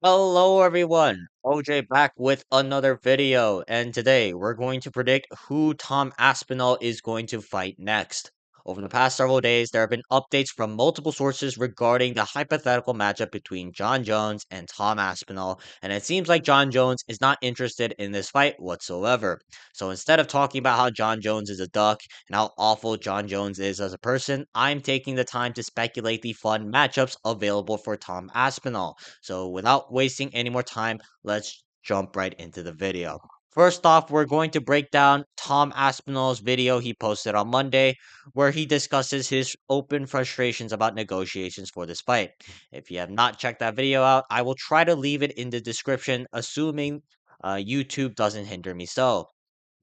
Hello everyone, OJ back with another video, and today we're going to predict who Tom Aspinall is going to fight next. Over the past several days, there have been updates from multiple sources regarding the hypothetical matchup between John Jones and Tom Aspinall, and it seems like John Jones is not interested in this fight whatsoever. So instead of talking about how John Jones is a duck and how awful John Jones is as a person, I'm taking the time to speculate the fun matchups available for Tom Aspinall. So without wasting any more time, let's jump right into the video. First off, we're going to break down Tom Aspinall's video he posted on Monday, where he discusses his open frustrations about negotiations for this fight. If you have not checked that video out, I will try to leave it in the description, assuming YouTube doesn't hinder me so.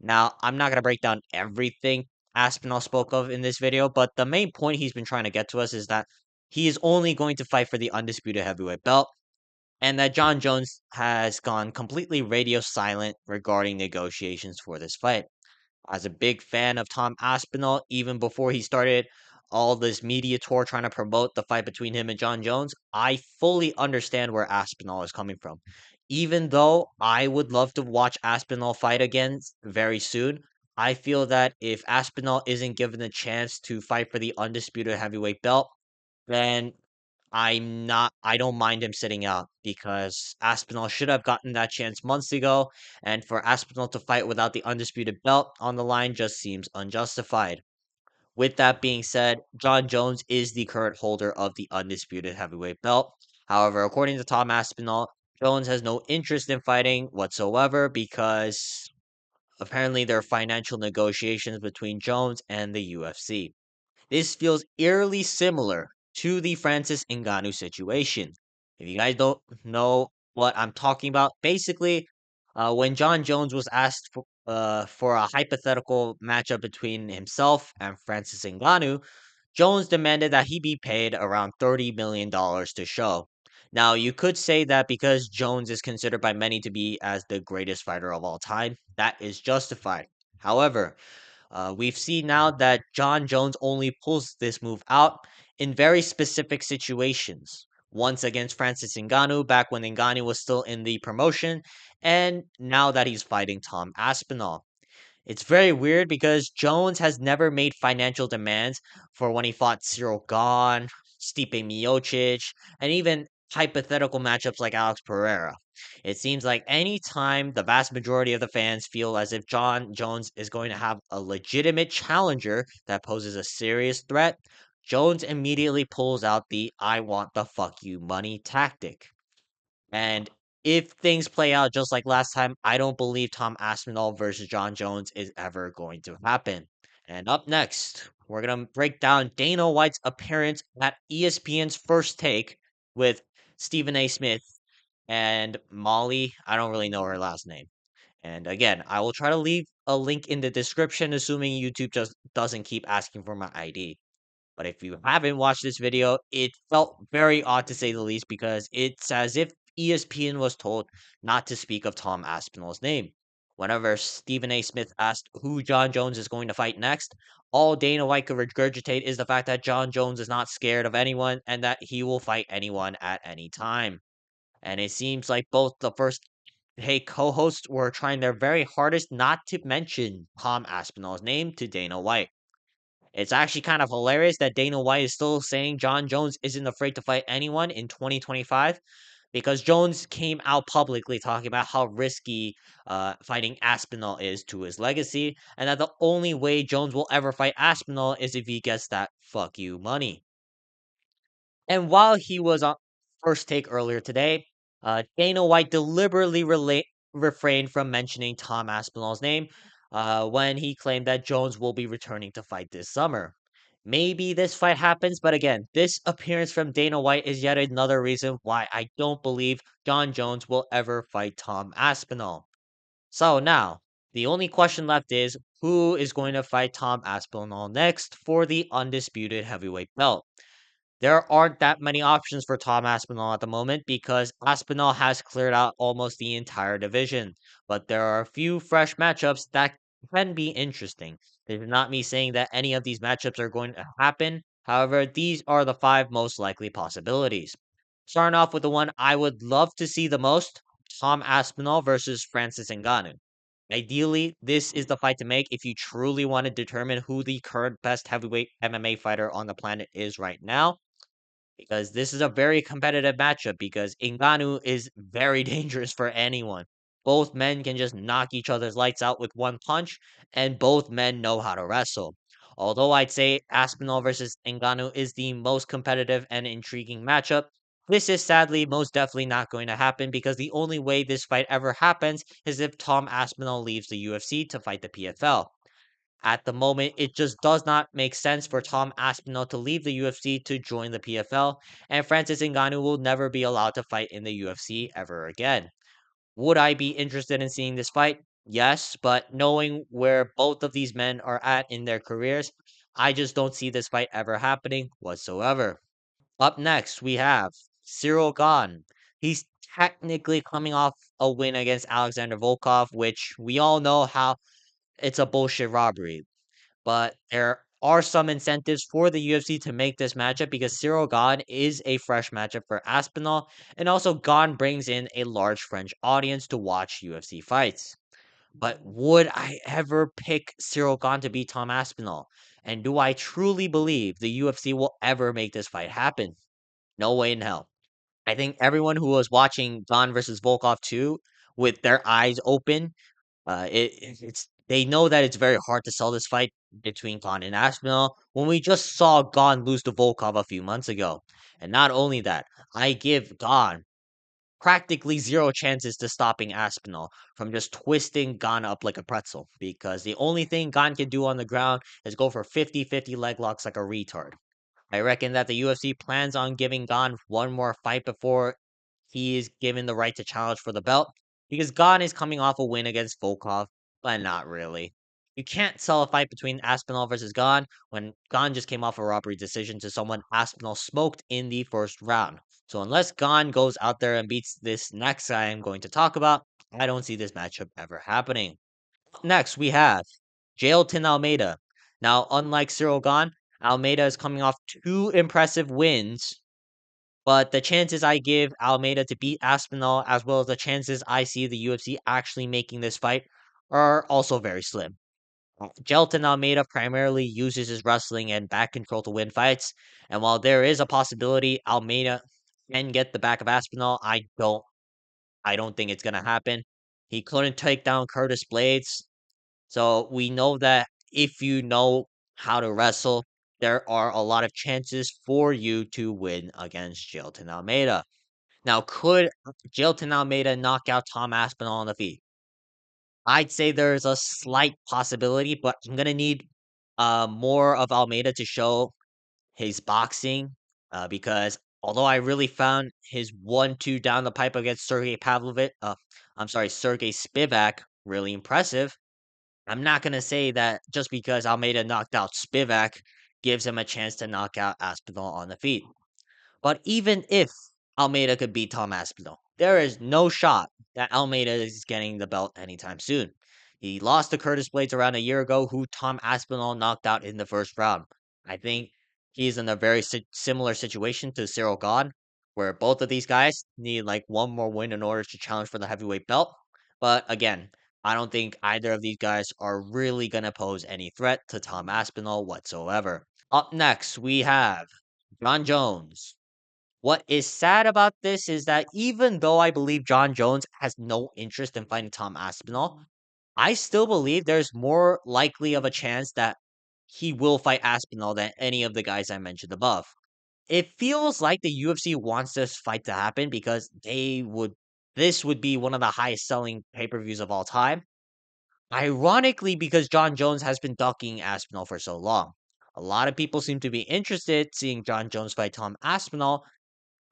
Now, I'm not going to break down everything Aspinall spoke of in this video, but the main point he's been trying to get to us is that he is only going to fight for the undisputed heavyweight belt and that John Jones has gone completely radio silent regarding negotiations for this fight. As a big fan of Tom Aspinall, even before he started all this media tour trying to promote the fight between him and John Jones, I fully understand where Aspinall is coming from. Even though I would love to watch Aspinall fight again very soon, I feel that if Aspinall isn't given a chance to fight for the undisputed heavyweight belt, then I don't mind him sitting out because Aspinall should have gotten that chance months ago, and for Aspinall to fight without the undisputed belt on the line just seems unjustified. With that being said, John Jones is the current holder of the undisputed heavyweight belt. However, according to Tom Aspinall, Jones has no interest in fighting whatsoever because apparently there are financial negotiations between Jones and the UFC. This feels eerily similar to the Francis Ngannou situation. If you guys don't know what I'm talking about, basically, when John Jones was asked for a hypothetical matchup between himself and Francis Ngannou, Jones demanded that he be paid around $30 million to show. Now, you could say that because Jones is considered by many to be as the greatest fighter of all time, that is justified. However, we've seen now that John Jones only pulls this move out in very specific situations. Once against Francis Ngannou back when Ngannou was still in the promotion, and now that he's fighting Tom Aspinall. It's very weird because Jones has never made financial demands for when he fought Cyril Gahn, Stipe Miocic, and even hypothetical matchups like Alex Pereira. It seems like any time the vast majority of the fans feel as if John Jones is going to have a legitimate challenger that poses a serious threat, Jones immediately pulls out the I want the fuck you money tactic. And if things play out just like last time, I don't believe Tom Aspinall versus John Jones is ever going to happen. And up next, we're going to break down Dana White's appearance at ESPN's First Take with Stephen A. Smith and Molly. I don't really know her last name. And again, I will try to leave a link in the description, assuming YouTube just doesn't keep asking for my ID. But if you haven't watched this video, it felt very odd to say the least because it's as if ESPN was told not to speak of Tom Aspinall's name. Whenever Stephen A. Smith asked who John Jones is going to fight next, all Dana White could regurgitate is the fact that John Jones is not scared of anyone and that he will fight anyone at any time. And it seems like both the first Hey co hosts were trying their very hardest not to mention Tom Aspinall's name to Dana White. It's actually kind of hilarious that Dana White is still saying John Jones isn't afraid to fight anyone in 2025 because Jones came out publicly talking about how risky fighting Aspinall is to his legacy, and that the only way Jones will ever fight Aspinall is if he gets that fuck you money. And while he was on First Take earlier today, Dana White deliberately refrained from mentioning Tom Aspinall's name when he claimed that Jones will be returning to fight this summer. Maybe this fight happens, but again, this appearance from Dana White is yet another reason why I don't believe John Jones will ever fight Tom Aspinall. So now, the only question left is who is going to fight Tom Aspinall next for the undisputed heavyweight belt? There aren't that many options for Tom Aspinall at the moment because Aspinall has cleared out almost the entire division. But there are a few fresh matchups that can be interesting. This is not me saying that any of these matchups are going to happen. However, these are the five most likely possibilities. Starting off with the one I would love to see the most, Tom Aspinall versus Francis Ngannou. Ideally, this is the fight to make if you truly want to determine who the current best heavyweight MMA fighter on the planet is right now, because this is a very competitive matchup because Ngannou is very dangerous for anyone. Both men can just knock each other's lights out with one punch, and both men know how to wrestle. Although I'd say Aspinall versus Ngannou is the most competitive and intriguing matchup, this is sadly most definitely not going to happen because the only way this fight ever happens is if Tom Aspinall leaves the UFC to fight the PFL. At the moment, it just does not make sense for Tom Aspinall to leave the UFC to join the PFL, and Francis Ngannou will never be allowed to fight in the UFC ever again. Would I be interested in seeing this fight? Yes, but knowing where both of these men are at in their careers, I just don't see this fight ever happening whatsoever. Up next, we have Cyril Gahn. He's technically coming off a win against Alexander Volkov, which we all know how it's a bullshit robbery. But there are some incentives for the UFC to make this matchup because Cyril Gahn is a fresh matchup for Aspinall, and also Gahn brings in a large French audience to watch UFC fights. But would I ever pick Cyril Gahn to beat Tom Aspinall? And do I truly believe the UFC will ever make this fight happen? No way in hell. I think everyone who was watching Gahn versus Volkov 2 with their eyes open, it's they know that it's very hard to sell this fight between Gahn and Aspinall when we just saw Gahn lose to Volkov a few months ago. And not only that, I give Gahn practically zero chances to stopping Aspinall from just twisting Gahn up like a pretzel because the only thing Gahn can do on the ground is go for 50-50 leg locks like a retard. I reckon that the UFC plans on giving Gahn one more fight before he is given the right to challenge for the belt because Gahn is coming off a win against Volkov, but not really. You can't sell a fight between Aspinall versus Gahn when Gahn just came off a robbery decision to someone Aspinall smoked in the first round. So unless Gahn goes out there and beats this next guy I'm going to talk about, I don't see this matchup ever happening. Next, we have Jailton Almeida. Now, unlike Cyril Gahn, Almeida is coming off two impressive wins, but the chances I give Almeida to beat Aspinall, as well as the chances I see the UFC actually making this fight, are also very slim. Jailton Almeida primarily uses his wrestling and back control to win fights, and while there is a possibility Almeida can get the back of Aspinall, I don't think it's gonna happen. He couldn't take down Curtis Blades, so we know that if you know how to wrestle, there are a lot of chances for you to win against Jailton Almeida. Now, could Jailton Almeida knock out Tom Aspinall on the feet? I'd say there's a slight possibility, but I'm gonna need more of Almeida to show his boxing because although I really found his 1-2 down the pipe against Sergey Spivak really impressive. I'm not gonna say that just because Almeida knocked out Spivak gives him a chance to knock out Aspinall on the feet. But even if Almeida could beat Tom Aspinall, there is no shot that Almeida is getting the belt anytime soon. He lost to Curtis Blades around a year ago, who Tom Aspinall knocked out in the first round. I think he's in a very similar situation to Cyril Gahn, where both of these guys need like one more win in order to challenge for the heavyweight belt. But again, I don't think either of these guys are really going to pose any threat to Tom Aspinall whatsoever. Up next, we have John Jones. What is sad about this is that even though I believe John Jones has no interest in fighting Tom Aspinall, I still believe there's more likely of a chance that he will fight Aspinall than any of the guys I mentioned above. It feels like the UFC wants this fight to happen because this would be one of the highest selling pay-per-views of all time. Ironically, because John Jones has been ducking Aspinall for so long. A lot of people seem to be interested seeing John Jones fight Tom Aspinall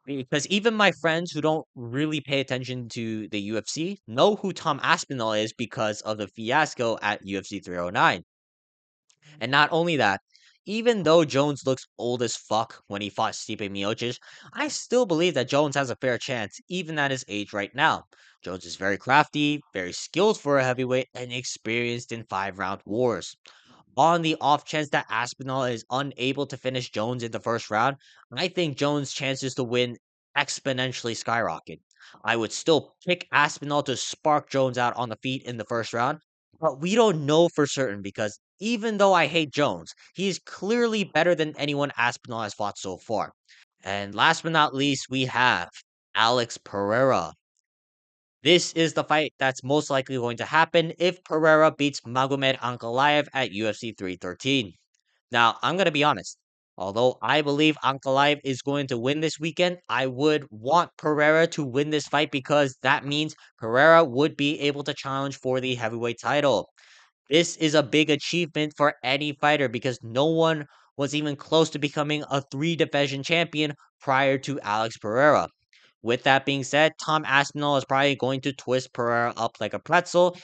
because even my friends who don't really pay attention to the UFC know who Tom Aspinall is because of the fiasco at UFC 309. And not only that, even though Jones looks old as fuck when he fought Stipe Miocic, I still believe that Jones has a fair chance, even at his age right now. Jones is very crafty, very skilled for a heavyweight, and experienced in 5 round wars. On the off chance that Aspinall is unable to finish Jones in the first round, I think Jones' chances to win exponentially skyrocket. I would still pick Aspinall to spark Jones out on the feet in the first round, but we don't know for certain because even though I hate Jones, he is clearly better than anyone Aspinall has fought so far. And last but not least, we have Alex Pereira. This is the fight that's most likely going to happen if Pereira beats Magomed Ankalaev at UFC 313. Now, I'm going to be honest. Although I believe Ankalaev is going to win this weekend, I would want Pereira to win this fight because that means Pereira would be able to challenge for the heavyweight title. This is a big achievement for any fighter because no one was even close to becoming a three division champion prior to Alex Pereira. With that being said, Tom Aspinall is probably going to twist Pereira up like a pretzel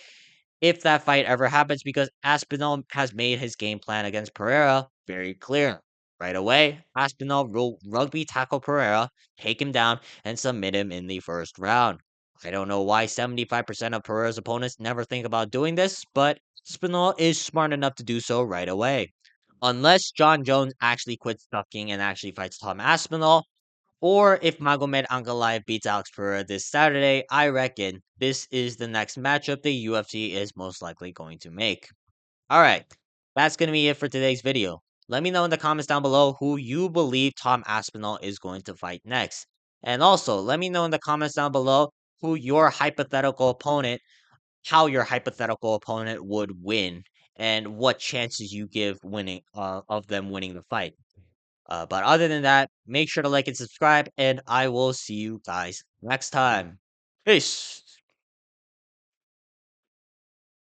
if that fight ever happens because Aspinall has made his game plan against Pereira very clear. Right away, Aspinall will rugby tackle Pereira, take him down, and submit him in the first round. I don't know why 75% of Pereira's opponents never think about doing this, but Aspinall is smart enough to do so right away. Unless John Jones actually quits ducking and actually fights Tom Aspinall, or if Magomed Ankalaev beats Alex Pereira this Saturday, I reckon this is the next matchup the UFC is most likely going to make. Alright, that's going to be it for today's video. Let me know in the comments down below who you believe Tom Aspinall is going to fight next. And also, let me know in the comments down below who your hypothetical opponent, how your hypothetical opponent would win, and what chances you give winning of them winning the fight. But other than that, make sure to like and subscribe, and I will see you guys next time. Peace.